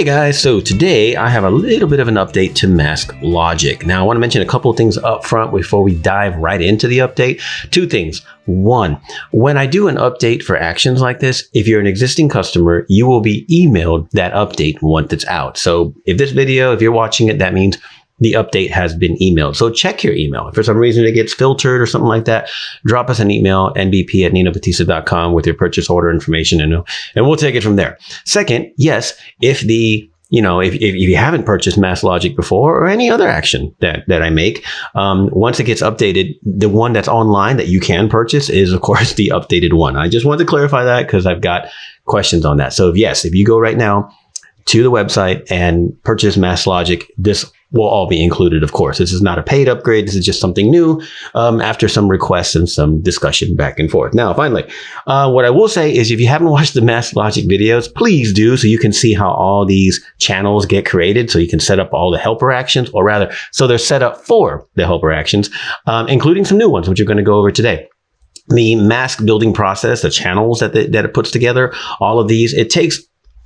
Hey guys, so today I have a little bit of an update to MaskLogic. Now I want to mention a couple of things up front before we dive right into the update. Two things. One, when I do an update for actions like this, if you're an existing customer, you will be emailed that update once it's out. So if you're watching it, that means the update has been emailed. So check your email. If for some reason it gets filtered or something like that, drop us an email, nbp@ninobatista.com with your purchase order information, and we'll take it from there. Second, yes, if you haven't purchased MaskLogic before or any other action that I make, once it gets updated, the one that's online that you can purchase is, of course, the updated one. I just wanted to clarify that because I've got questions on that. So yes, if you go right now to the website and purchase MaskLogic, this will all be included, of course. This is not a paid upgrade. This is just something new after some requests and some discussion back and forth. Now, finally, what I will say is if you haven't watched the MaskLogic videos, please do, so you can see how all these channels get created, so you can set up all the helper actions, or rather, so they're set up for the helper actions, including some new ones, which we're going to go over today. The mask building process, the channels that it puts together, all of these, it takes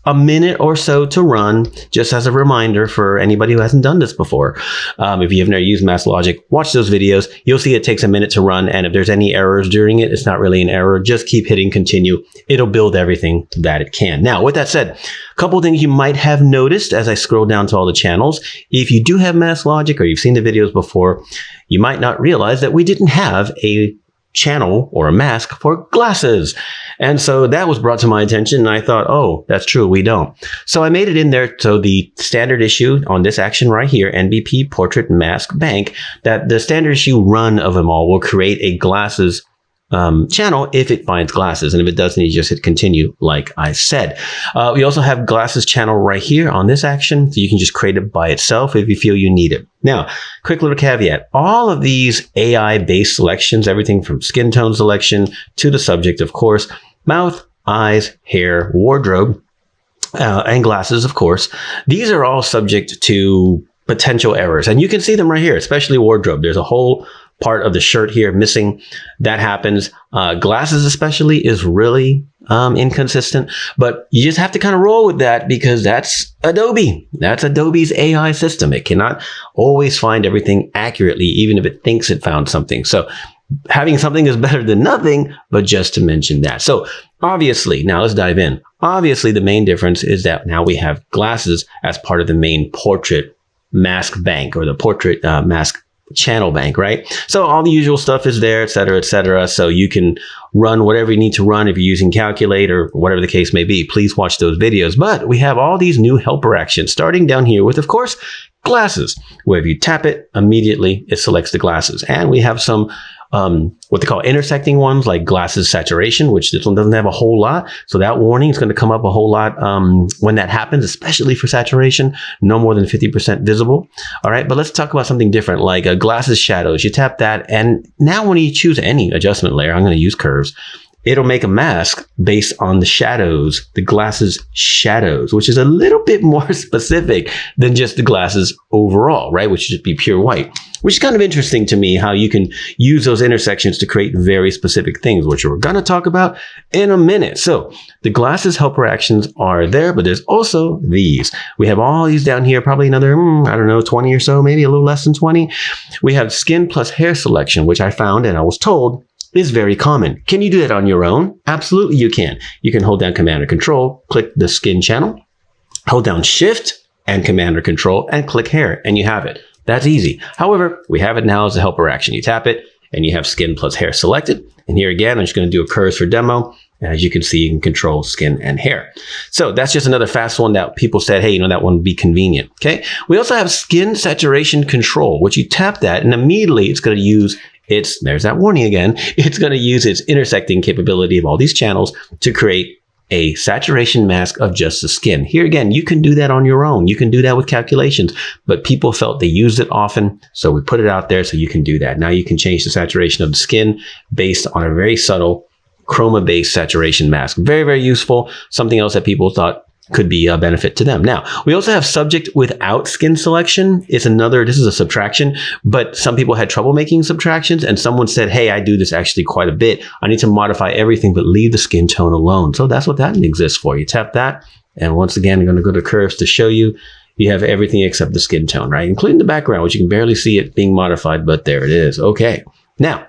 a minute or so to run, just as a reminder for anybody who hasn't done this before. If you have never used MaskLogic, watch those videos. You'll see it takes a minute to run. And if there's any errors during it, it's not really an error. Just keep hitting continue. It'll build everything that it can. Now, with that said, a couple of things you might have noticed as I scroll down to all the channels. If you do have MaskLogic or you've seen the videos before, you might not realize that we didn't have a channel or a mask for glasses. And so that was brought to my attention and I thought, oh, that's true, we don't. So I made it in there. So the standard issue on this action right here, NBP Portrait Mask Bank, that the standard issue run of them all will create a glasses channel if it finds glasses. And if it doesn't, you just hit continue, like I said. We also have glasses channel right here on this action. So you can just create it by itself if you feel you need it. Now, quick little caveat. All of these AI-based selections, everything from skin tone selection to the subject, of course, mouth, eyes, hair, wardrobe, and glasses, of course. These are all subject to potential errors. And you can see them right here, especially wardrobe. There's a whole part of the shirt here missing. That happens. Glasses especially is really inconsistent, but you just have to kind of roll with that because that's Adobe. That's Adobe's AI system. It cannot always find everything accurately, even if it thinks it found something. So having something is better than nothing, but just to mention that. So obviously, now let's dive in. Obviously, the main difference is that now we have glasses as part of the main portrait mask bank, or the portrait mask channel bank, right? So all the usual stuff is there, et cetera, et cetera. So you can run whatever you need to run if you're using Calculate or whatever the case may be. Please watch those videos. But we have all these new helper actions starting down here with, of course, glasses, where if you tap it, immediately it selects the glasses. And we have some what they call intersecting ones, like glasses saturation, which this one doesn't have a whole lot. So that warning is going to come up a whole lot when that happens, especially for saturation, no more than 50% visible. All right, but let's talk about something different, like glasses shadows. You tap that, and now when you choose any adjustment layer, I'm going to use curves, it'll make a mask based on the shadows, the glasses shadows, which is a little bit more specific than just the glasses overall, right? Which should be pure white, which is kind of interesting to me, how you can use those intersections to create very specific things, which we're going to talk about in a minute. So the glasses helper actions are there, but there's also these. We have all these down here, probably another, 20 or so, maybe a little less than 20. We have skin plus hair selection, which I found and I was told is very common. Can you do that on your own? Absolutely, you can. You can hold down Command or Control, click the skin channel, hold down Shift and Command or Control, and click hair, and you have it. That's easy. However, we have it now as a helper action. You tap it, and you have skin plus hair selected. And here again, I'm just going to do a curves for demo. As you can see, you can control skin and hair. So that's just another fast one that people said, hey, that one would be convenient. Okay. We also have skin saturation control, which you tap that, and immediately it's going to use there's that warning again. It's going to use its intersecting capability of all these channels to create a saturation mask of just the skin. Here again, you can do that on your own. You can do that with calculations, but people felt they used it often. So we put it out there so you can do that. Now you can change the saturation of the skin based on a very subtle chroma-based saturation mask. Very, very useful. Something else that people thought could be a benefit to them. Now, we also have subject without skin selection. This is a subtraction, but some people had trouble making subtractions, and someone said, hey, I do this actually quite a bit. I need to modify everything, but leave the skin tone alone. So that's what that exists for. You tap that, And once again, I'm going to go to curves to show you. You have everything except the skin tone, right? Including the background, which you can barely see it being modified, but there it is. Okay. Now,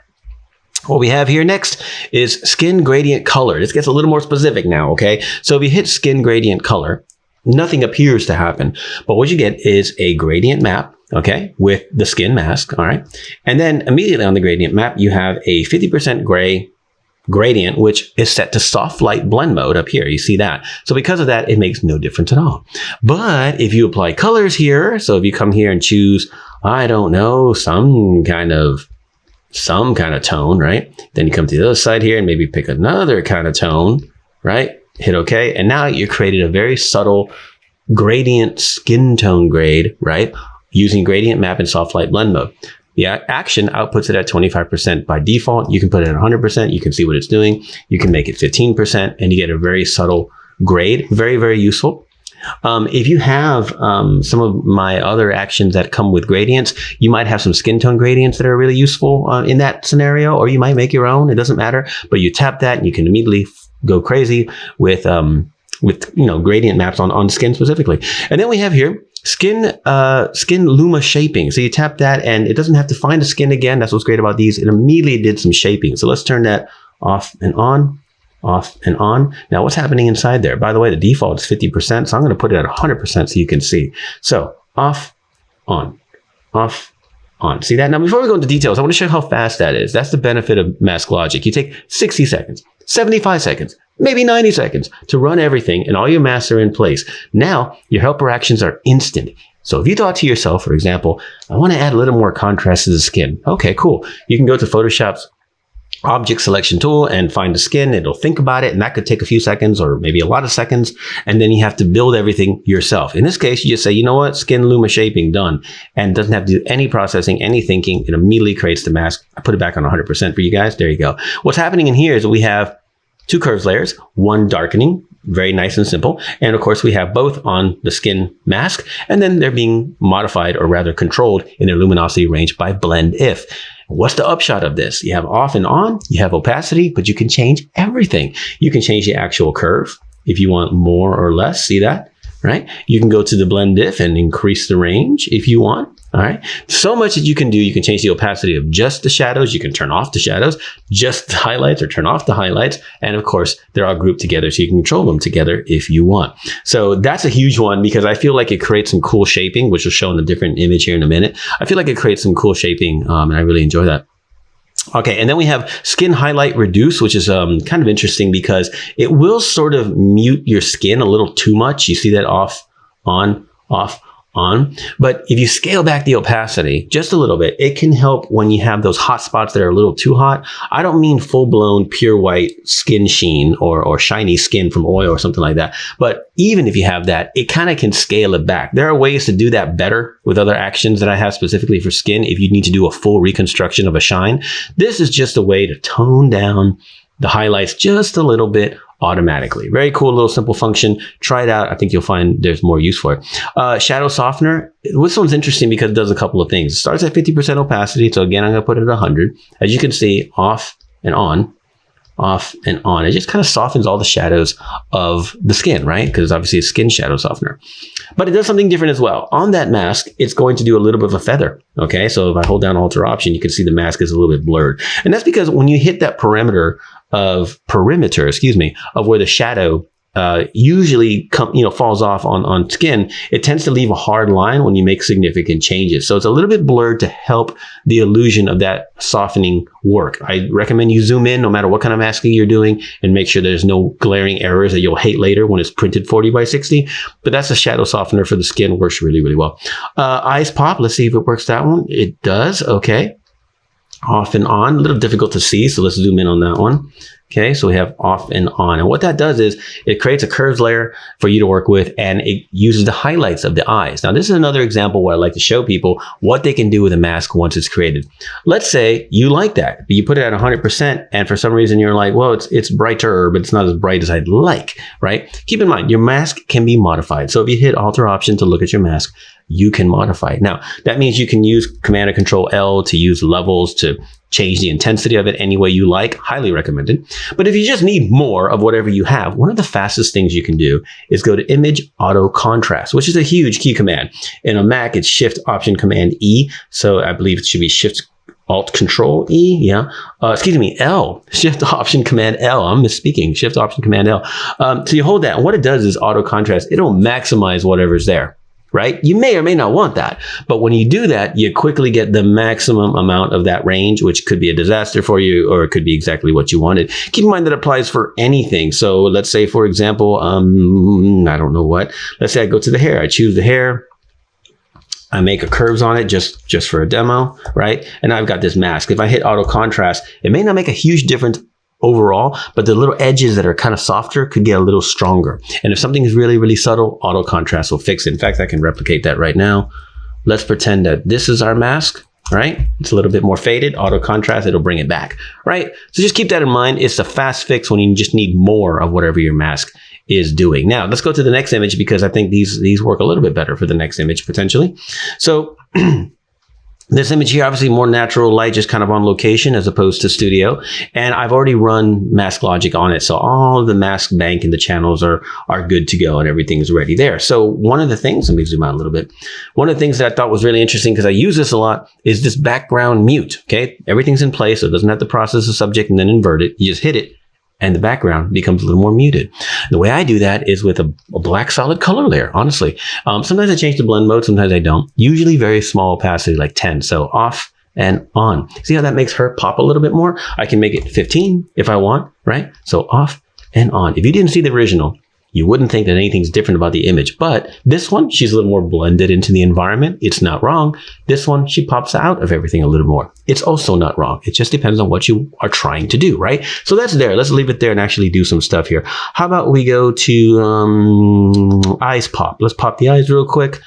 what we have here next is skin gradient color. This gets a little more specific now, okay? So if you hit skin gradient color, nothing appears to happen. But what you get is a gradient map, okay, with the skin mask, all right? And then immediately on the gradient map, you have a 50% gray gradient, which is set to soft light blend mode up here. You see that. So because of that, it makes no difference at all. But if you apply colors here, so if you come here and choose, I don't know, some kind of tone, right? Then you come to the other side here and maybe pick another kind of tone, right? Hit OK. And now you created a very subtle gradient skin tone grade, right? Using gradient map and soft light blend mode. The action outputs it at 25% by default. You can put it at 100%. You can see what it's doing. You can make it 15% and you get a very subtle grade. Very, very useful. If you have some of my other actions that come with gradients, you might have some skin tone gradients that are really useful in that scenario, or you might make your own. It doesn't matter, but you tap that and you can immediately go crazy with gradient maps on skin specifically. And then we have here skin luma shaping. So you tap that and it doesn't have to find the skin again. That's what's great about these. It immediately did some shaping. So let's turn that off and on. Off and on. Now what's happening inside there? By the way, the default is 50%. So I'm going to put it at 100% so you can see. So off, on, off, on. See that? Now before we go into details, I want to show you how fast that is. That's the benefit of MaskLogic. You take 60 seconds, 75 seconds, maybe 90 seconds to run everything and all your masks are in place. Now your helper actions are instant. So if you thought to yourself, for example, I want to add a little more contrast to the skin. Okay, cool. You can go to Photoshop's object selection tool and find the skin. It'll think about it, and that could take a few seconds or maybe a lot of seconds. And then you have to build everything yourself. In this case, you just say, you know what, skin luma shaping done, and doesn't have to do any processing, any thinking. It immediately creates the mask. I put it back on 100% for you guys. There you go. What's happening in here is we have two curves layers, one darkening, very nice and simple. And of course, we have both on the skin mask, and then they're being modified or rather controlled in their luminosity range by blend if. What's the upshot of this? You have off and on, you have opacity, but you can change everything. You can change the actual curve if you want more or less. See that, right? You can go to the blend if and increase the range if you want. All right. So much that you can do. You can change the opacity of just the shadows. You can turn off the shadows, just the highlights, or turn off the highlights. And of course, they're all grouped together so you can control them together if you want. So that's a huge one because I feel like it creates some cool shaping, which will show in a different image here in a minute. I feel like it creates some cool shaping and I really enjoy that. Okay, and then we have skin highlight reduce, which is kind of interesting because it will sort of mute your skin a little too much. You see that off, on, off, on. But if you scale back the opacity just a little bit, it can help when you have those hot spots that are a little too hot. I don't mean full-blown pure white skin sheen or shiny skin from oil or something like that. But even if you have that, it kind of can scale it back. There are ways to do that better with other actions that I have specifically for skin if you need to do a full reconstruction of a shine. This is just a way to tone down the highlights just a little bit automatically. Very cool little simple function. Try it out. I think you'll find there's more use for it. Shadow softener. This one's interesting because it does a couple of things. It starts at 50% opacity. So again, I'm going to put it at 100. As you can see, off and on, off and on. It just kind of softens all the shadows of the skin, right? Because obviously it's skin shadow softener. But it does something different as well. On that mask, it's going to do a little bit of a feather. Okay, so if I hold down Alt or Option, you can see the mask is a little bit blurred. And that's because when you hit that perimeter of where the shadow usually falls off on skin, it tends to leave a hard line when you make significant changes. So it's a little bit blurred to help the illusion of that softening work. I recommend you zoom in no matter what kind of masking you're doing and make sure there's no glaring errors that you'll hate later when it's printed 40 by 60. But that's a shadow softener for the skin. Works really, really well. Eyes pop. Let's see if it works that one. It does. Okay. Off and on, a little difficult to see, so let's zoom in on that one. Okay, so we have off and on. And what that does is it creates a curves layer for you to work with, and it uses the highlights of the eyes. Now, this is another example where I like to show people what they can do with a mask once it's created. Let's say you like that, but you put it at 100%, and for some reason you're like, well, it's brighter, but it's not as bright as I'd like, right? Keep in mind, your mask can be modified. So if you hit Alt or Option to look at your mask, you can modify it. Now, that means you can use Command or Control L to use levels to change the intensity of it any way you like. Highly recommended. But if you just need more of whatever you have, one of the fastest things you can do is go to Image Auto Contrast, which is a huge key command. In a Mac, it's Shift Option Command E. So I believe it should be Shift Alt Control E, yeah. Excuse me, L. Shift Option Command L. I'm misspeaking. Shift Option Command L. So you hold that, and what it does is auto contrast. It'll maximize whatever's there, right? You may or may not want that, but when you do that, you quickly get the maximum amount of that range, which could be a disaster for you, or it could be exactly what you wanted. Keep in mind that applies for anything. So let's say, for example, I don't know what. Let's say I go to the hair. I choose the hair. I make a curves on it just for a demo, right? And I've got this mask. If I hit auto contrast, it may not make a huge difference overall, but the little edges that are kind of softer could get a little stronger. And if something is really, really subtle, auto contrast will fix it. In fact, I can replicate that right now. Let's pretend that this is our mask, right? It's a little bit more faded. Auto contrast, it'll bring it back, right? So just keep that in mind. It's a fast fix when you just need more of whatever your mask is doing. Now, let's go to the next image because I think these work a little bit better for the next image potentially. So this image here, obviously more natural light, just kind of on location as opposed to studio. And I've already run MaskLogic on it. So all of the mask bank and the channels are good to go and everything's ready there. So one of the things, let me zoom out a little bit. One of the things that I thought was really interesting because I use this a lot is this background mute. Okay. Everything's in place. So it doesn't have to process the subject and then invert it. You just hit it and the background becomes a little more muted. The way I do that is with a black solid color layer, honestly. Sometimes I change the blend mode, sometimes I don't. Usually very small opacity, like 10. So off and on. See how that makes her pop a little bit more? I can make it 15 if I want, right? So off and on. If you didn't see the original, you wouldn't think that anything's different about the image. But this one, she's a little more blended into the environment. It's not wrong. This one, she pops out of everything a little more. It's also not wrong. It just depends on what you are trying to do, right? So that's there. Let's leave it there and actually do some stuff here. How about we go to eyes pop? Let's pop the eyes real quick.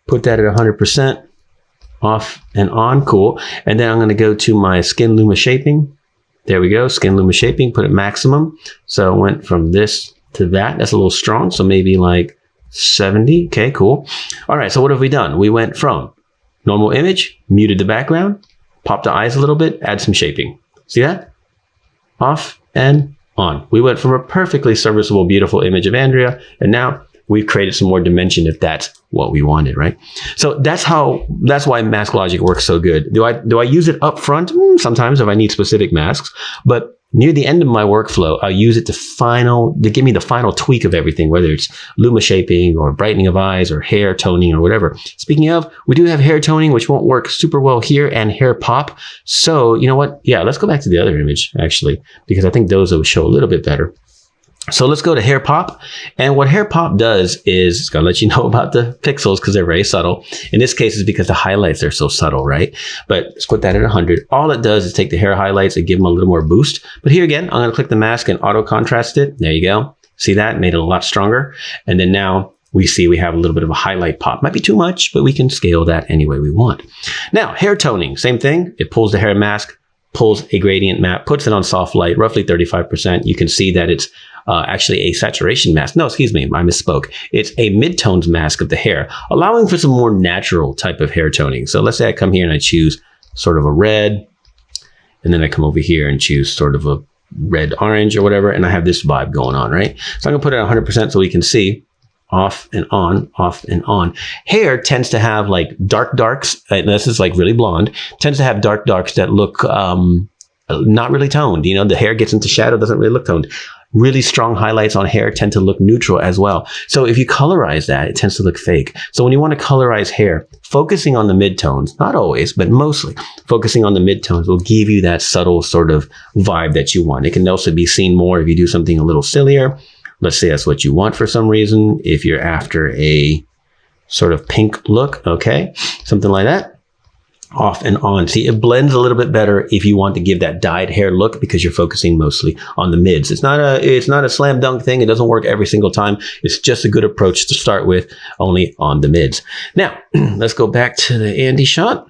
Put that at 100%. Off and on. Cool. And then I'm going to go to my skin luma shaping. There we go. Skin luma shaping. Put it maximum. So I went from this to that. That's a little strong. So maybe like 70. Okay, cool. All right. So what have we done? We went from normal image, muted the background, popped the eyes a little bit, add some shaping. See that? Off and on. We went from a perfectly serviceable, beautiful image of Andrea, and now we've created some more dimension if that's what we wanted, right? So that's why MaskLogic works so good. Do I use it up front? Sometimes if I need specific masks, but near the end of my workflow, I'll use it to give me the final tweak of everything, whether it's luma shaping or brightening of eyes or hair toning or whatever. Speaking of, we do have hair toning, which won't work super well here, and hair pop. So you know what? Yeah, let's go back to the other image actually, because I think those will show a little bit better. So let's go to hair pop. And what hair pop does is it's going to let you know about the pixels because they're very subtle. In this case, it's because the highlights are so subtle, right? But let's put that at 100. All it does is take the hair highlights and give them a little more boost. But here again, I'm going to click the mask and auto contrast it. There you go. See that? Made it a lot stronger. And then now we see we have a little bit of a highlight pop. Might be too much, but we can scale that any way we want. Now, hair toning, same thing. It pulls the hair mask, pulls a gradient map, puts it on soft light, roughly 35%. You can see that it's actually a saturation mask. No, excuse me, I misspoke. It's a mid-tones mask of the hair, allowing for some more natural type of hair toning. So let's say I come here and I choose sort of a red, and then I come over here and choose sort of a red orange or whatever, and I have this vibe going on, right? So I'm gonna put it at 100% so we can see off and on, off and on. Hair tends to have like darks, and this is like really blonde, tends to have darks that look not really toned. You know, the hair gets into shadow, doesn't really look toned. Really strong highlights on hair tend to look neutral as well. So if you colorize that, it tends to look fake. So when you want to colorize hair, focusing on the midtones, not always, but mostly focusing on the midtones will give you that subtle sort of vibe that you want. It can also be seen more if you do something a little sillier. Let's say that's what you want for some reason. If you're after a sort of pink look, okay, something like that. Off and on. See, it blends a little bit better if you want to give that dyed hair look because you're focusing mostly on the mids. It's not a slam dunk thing. It doesn't work every single time. It's just a good approach to start with, only on the mids. Now, let's go back to the Andy shot.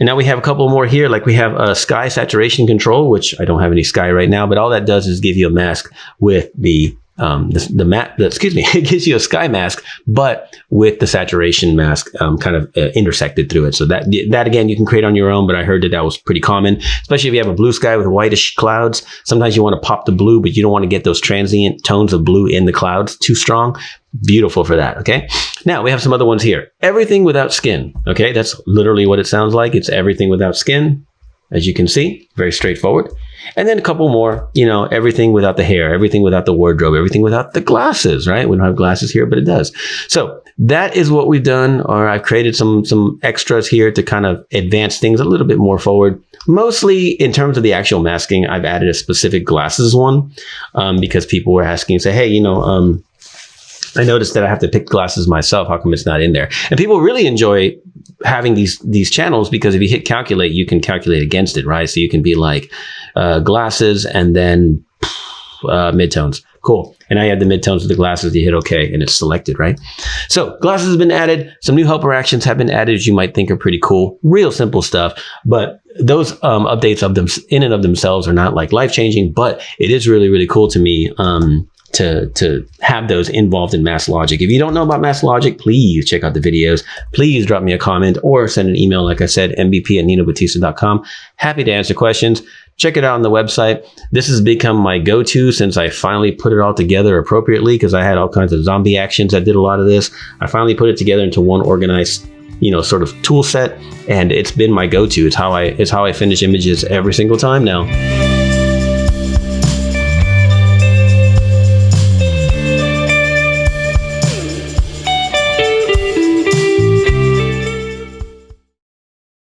And now we have a couple more here, like we have a sky saturation control, which I don't have any sky right now, but all that does is give you a mask with the it gives you a sky mask, but with the saturation mask kind of intersected through it. So that again, you can create on your own, but I heard that was pretty common, especially if you have a blue sky with whitish clouds. Sometimes you want to pop the blue, but you don't want to get those transient tones of blue in the clouds too strong. Beautiful for that. Okay. Now we have some other ones here. Everything without skin. Okay. That's literally what it sounds like. It's everything without skin. As you can see, very straightforward. And then a couple more, everything without the hair, everything without the wardrobe, everything without the glasses, right? We don't have glasses here, but it does. So that is what we've done, or I've created some extras here to kind of advance things a little bit more forward. Mostly in terms of the actual masking, I've added a specific glasses one because people were asking, say, hey, I noticed that I have to pick glasses myself. How come it's not in there? And people really enjoy having these channels because if you hit calculate, you can calculate against it, right? So you can be like glasses and then midtones. Cool. And I had the midtones with the glasses. You hit OK and it's selected, right? So glasses have been added. Some new helper actions have been added, you might think are pretty cool. Real simple stuff. But those updates of them in and of themselves are not like life changing, but it is really, really cool to me. To have those involved in MaskLogic. If you don't know about MaskLogic, please check out the videos. Please drop me a comment or send an email. Like I said, mbp@ninobatista.com. Happy to answer questions. Check it out on the website. This has become my go-to since I finally put it all together appropriately because I had all kinds of zombie actions that did a lot of this. I finally put it together into one organized sort of tool set, and it's been my go-to. It's how I finish images every single time now.